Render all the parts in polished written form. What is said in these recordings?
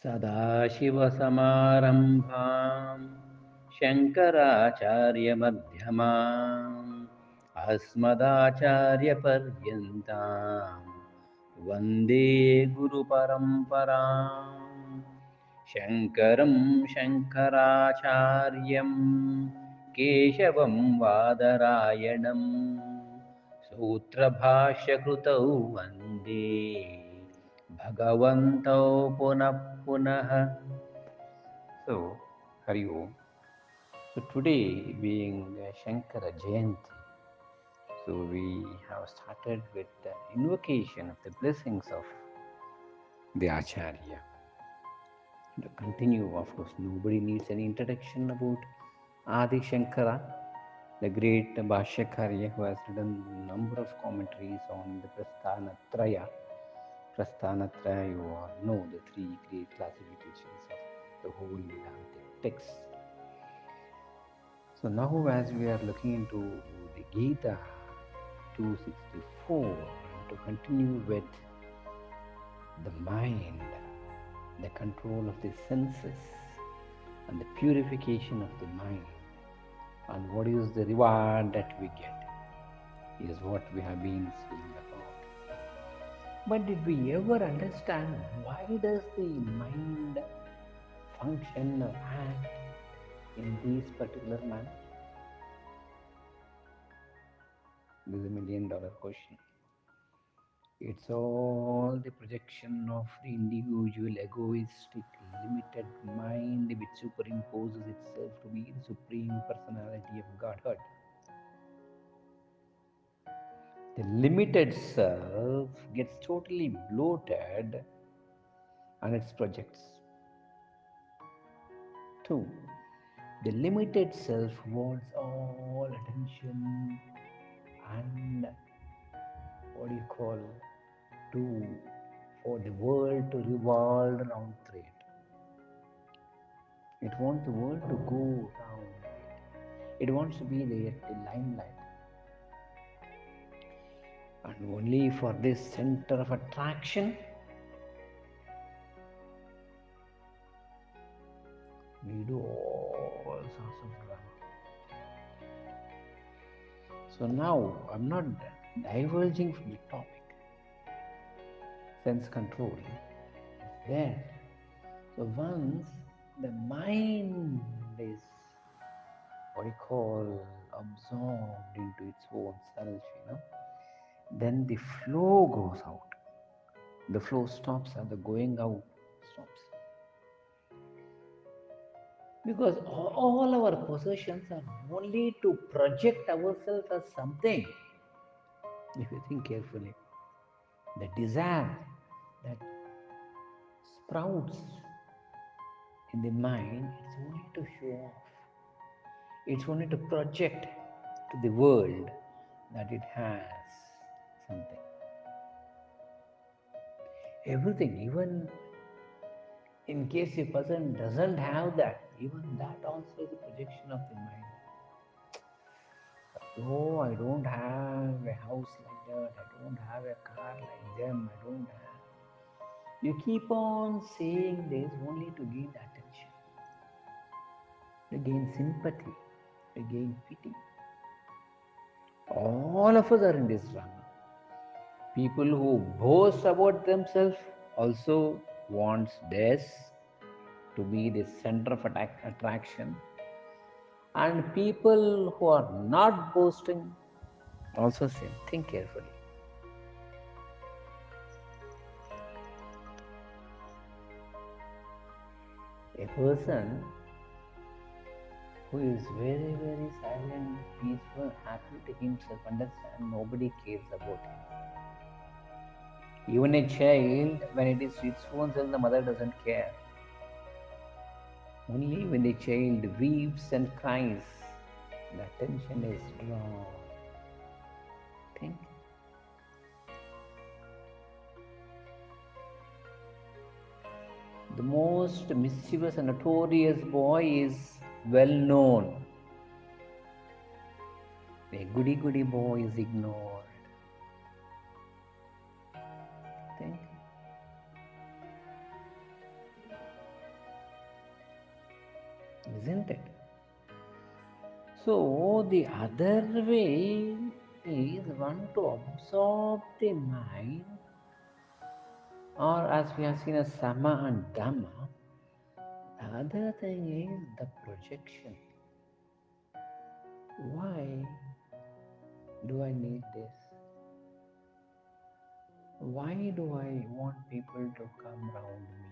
सदाशिवसमारम्भां शङ्कराचार्यमध्यमाम् अस्मदाचार्यपर्यन्तां वन्दे गुरुपरम्पराम् शङ्करं शङ्कराचार्यं केशवं वादरायणं सूत्रभाष्यकृतौ वन्दे भगवन्तौ पुनः पुनः. So, Hari Om. So today being Shankara Jayanti, so we have started with the invocation of the blessings of the Acharya. To continue, of course, nobody needs any introduction about Adi Shankara, the great Bhashyakarya who has written a number of commentaries on the Prasthanatraya. Prasthanatraya, you all know the three great classifications of the whole Vedantic text. So now as we are looking into the Gita 264, and to continue with the mind, the control of the senses and the purification of the mind, and what is the reward that we get, is what we have been seeing about. But did we ever understand why does the mind function or act in this particular manner? This is $1 million question. It's all the projection of the individual egoistic limited mind which superimposes itself to be the supreme personality of Godhead. The limited self gets totally bloated and it projects. 2. The limited self wants all attention and for the world to revolve around it. It wants the world to go around it. It wants to be there at the limelight. And only for this center of attraction, we do all sorts of drama. So now, I'm not diverging from the topic. Sense control is there. So once the mind is absorbed into its own self, then the flow goes out. The flow stops and the going out stops. Because all our possessions are only to project ourselves as something. If you think carefully, the desire that sprouts in the mind, it's only to show off. It's only to project to the world that it has something. Everything, even in case a person doesn't have that, even that also is a projection of the mind. Oh, I don't have a house like that, I don't have a car like them, I don't have. You keep on saying this only to gain attention, to gain sympathy, to gain pity. All of us are in this drama. People who boast about themselves also wants this to be the center of attraction. And people who are not boasting also say, think carefully. A person who is very, very silent, peaceful, happy to himself, understand nobody cares about him. Even a child, when it is its own self, the mother doesn't care. Only when the child weeps and cries, the attention is drawn. Think. The most mischievous and notorious boy is well known. The goody boy is ignored. Think. isn't it? So the other way is one to absorb the mind, or as we have seen as sama and dhamma. The other thing is the projection. Why do I need this? Why do I want people to come around me?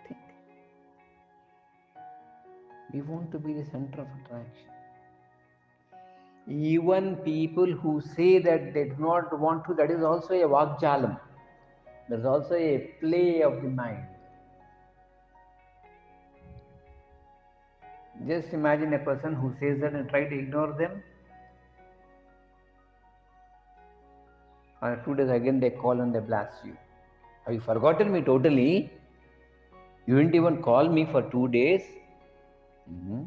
Think. We want to be the center of attraction. Even people who say that they do not want to, that is also a vakjalam. There's also a play of the mind. Just imagine a person who says that and try to ignore them. Or 2 days again they call and they blast you. Have you forgotten me totally? You didn't even call me for 2 days. Mm-hmm.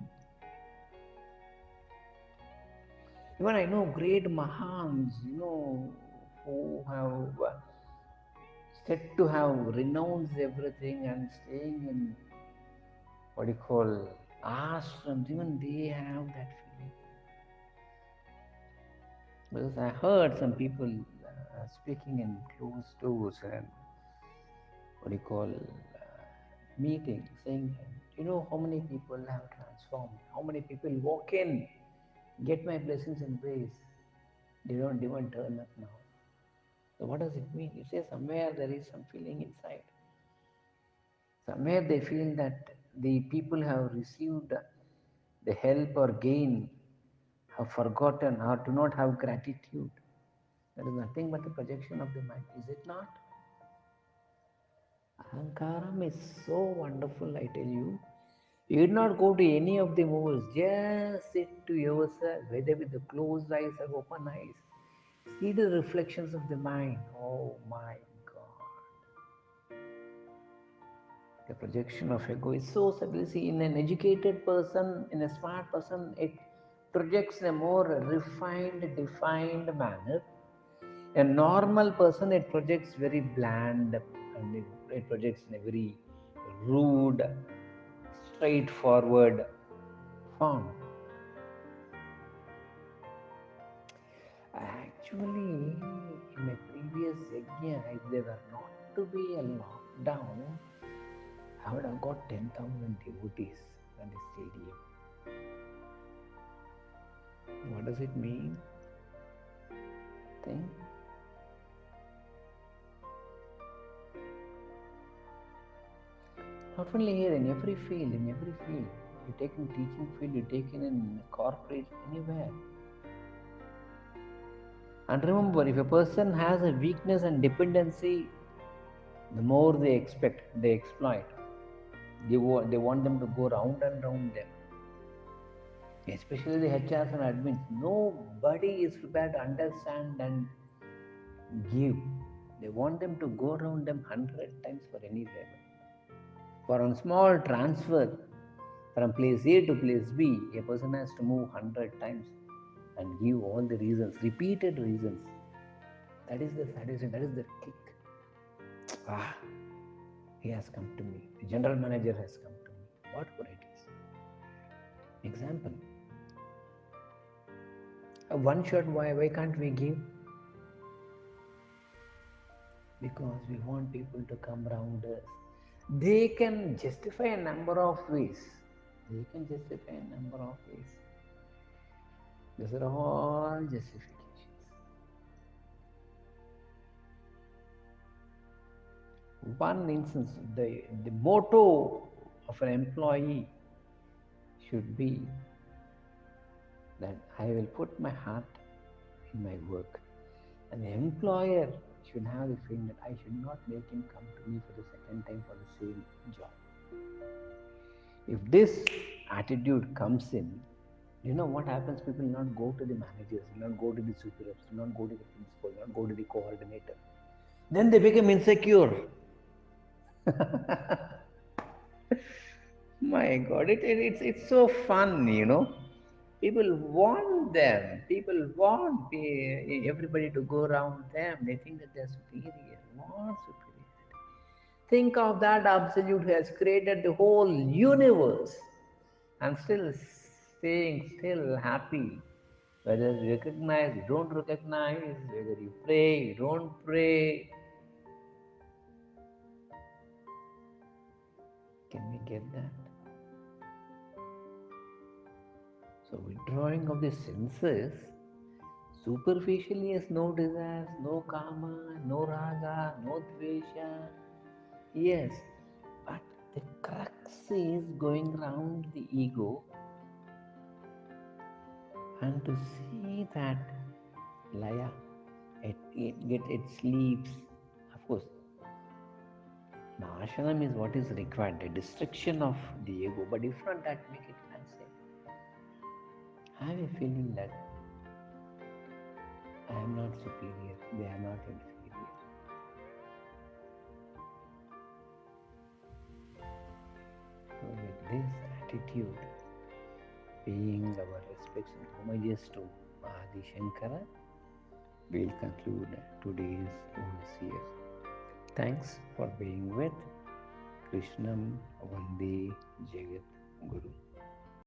Even I know great Mahans, who have said to have renounced everything and staying in what you call ashrams, even they have that feeling. Because I heard some people speaking in closed doors and what you call meeting, saying, how many people have transformed? How many people walk in, get my blessings and grace? They don't even turn up now. So what does it mean? You say somewhere there is some feeling inside. Somewhere they feel that the people have received the help or gain, have forgotten or do not have gratitude. That is nothing but the projection of the mind, is it not? Ahankaram is so wonderful, I tell you. You did not go to any of the movies. Just sit to yourself, whether with the closed eyes or open eyes. See the reflections of the mind. Oh my God. The projection of ego is so subtle. See, in an educated person, in a smart person, it projects in a more refined, defined manner. A normal person, it projects very bland and it projects in a very rude, straightforward form. Actually, in my previous yajna, if there were not to be a lockdown, I would have got 10,000 devotees at the stadium. What does it mean? Think. Not only here, in every field, you take in teaching field, you take in corporate, anywhere. And remember, if a person has a weakness and dependency, the more they expect, they exploit. They want them to go round and round them. Especially the HRs and admins. Nobody is prepared to understand and give. They want them to go around them 100 times for any level. For a small transfer from place A to place B, a person has to move 100 times and give all the reasons, repeated reasons. That is the satisfaction, that is the kick. He has come to me. The general manager has come to me. Whatever it is. Example. One shot, why can't we give? Because we want people to come around us. They can justify a number of ways. These are all justifications. One instance, the motto of an employee should be that I will put my heart in my work. And the employer should have the feeling that I should not make him come to me for the second time for the same job. If this attitude comes in, you know what happens? People will not go to the managers, will not go to the superiors, will not go to the principal, will not go to the coordinator. Then they become insecure. My God, it's so fun, People want them. People want everybody to go around them. They think that they're superior. What superiority? Think of that absolute who has created the whole universe and still staying still happy. Whether you recognize, you don't recognize, whether you pray, you don't pray. Can we get that? So withdrawing of the senses, superficially is no desires, no karma, no raga, no dvesha. Yes, but the crux is going around the ego and to see that laya, it sleeps. Of course, Nashanam is what is required, the destruction of the ego, but if not that, make it fancy. I have a feeling that I am not superior, they are not inferior. So, with this attitude, paying our respects and homages to Adi Shankara, we'll conclude today's overseer. Thanks for being with Krishnam Vande Jagat Guru.